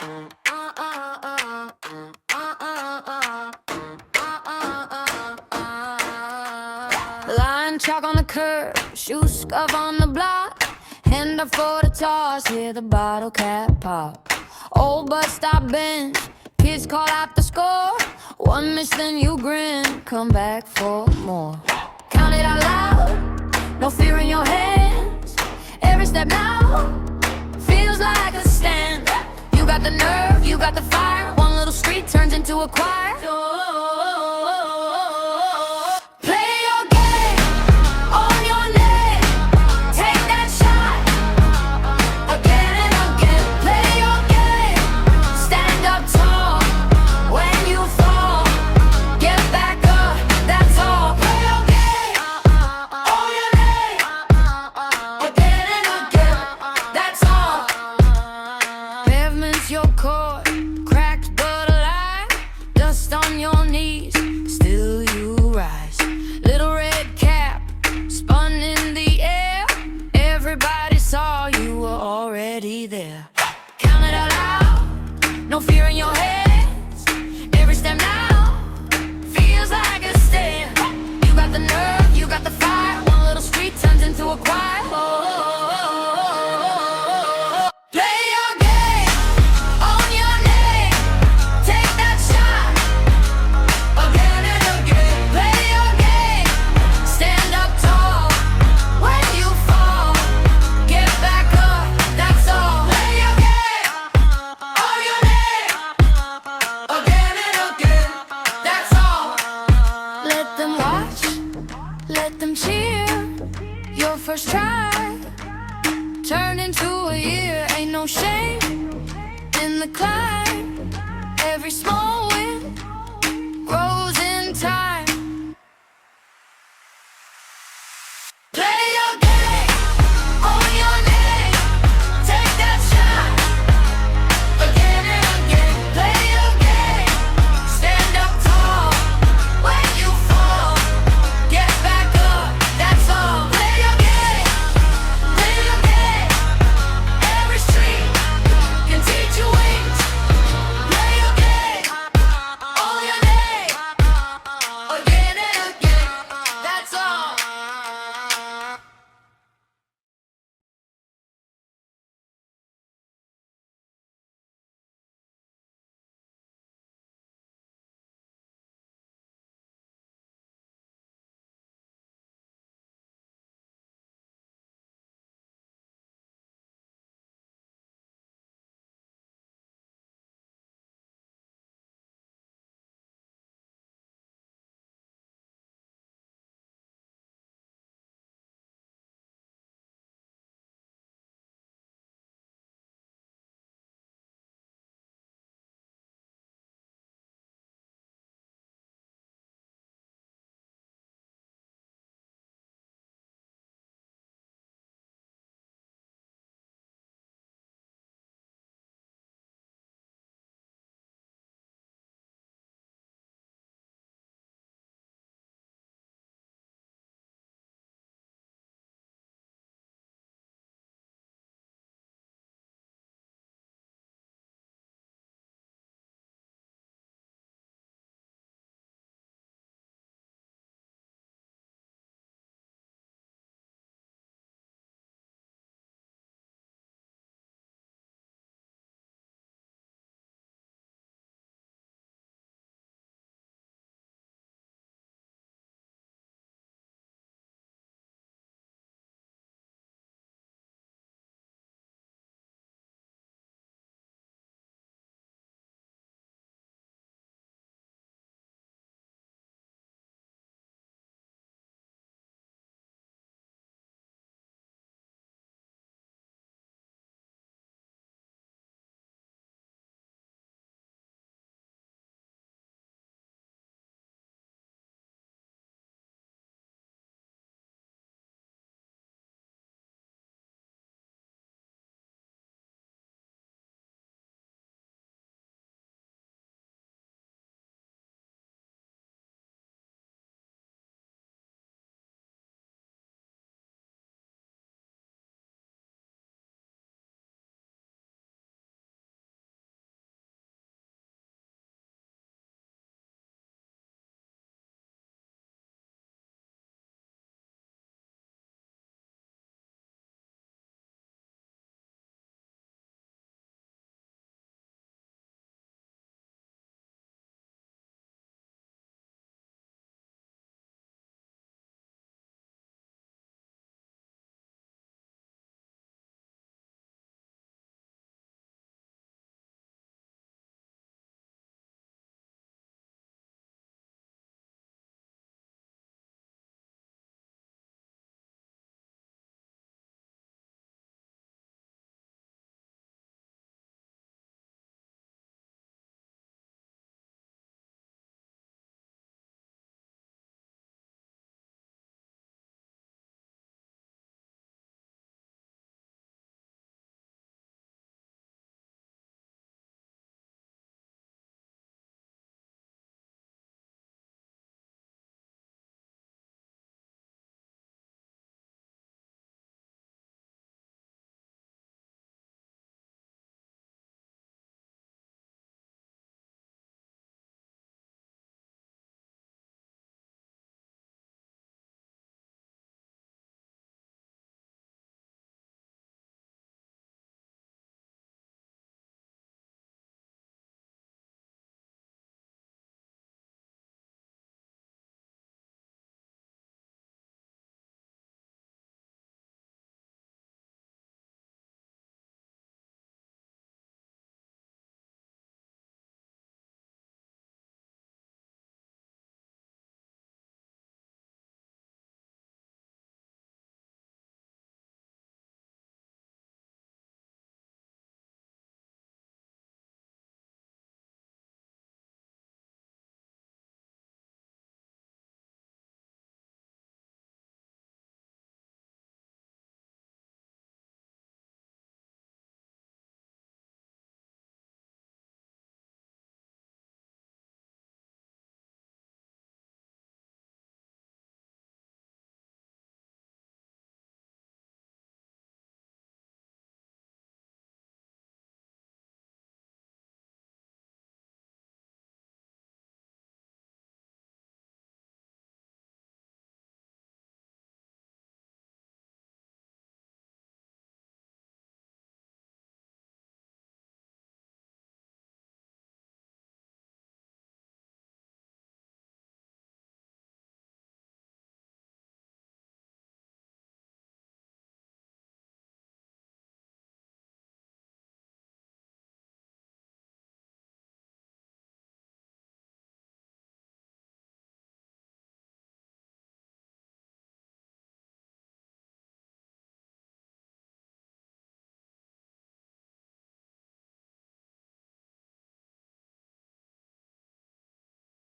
Line chalk on the curb, shoe scuff on the block. Hand up for the toss, hear the bottle cap pop. Old bus stop bench, kids call out the score. One miss then you grin, come back for more. Count it out loud, no fear in your hands. Every step now feels like a stand. You got the nerve, you got the fire. One little street turns into a choir. Your core, cracked but alive. Dust on your knees, still you rise. Little red cap, spun in the air. Everybody saw you were already there. Count it out loud, no fear in your hands. Every step now feels like a stand. You got the nerve, you got the fire. One little street turns into a choir. Let them cheer. Your first try turned into a year. Ain't no shame in the climb. Every small win grows in time.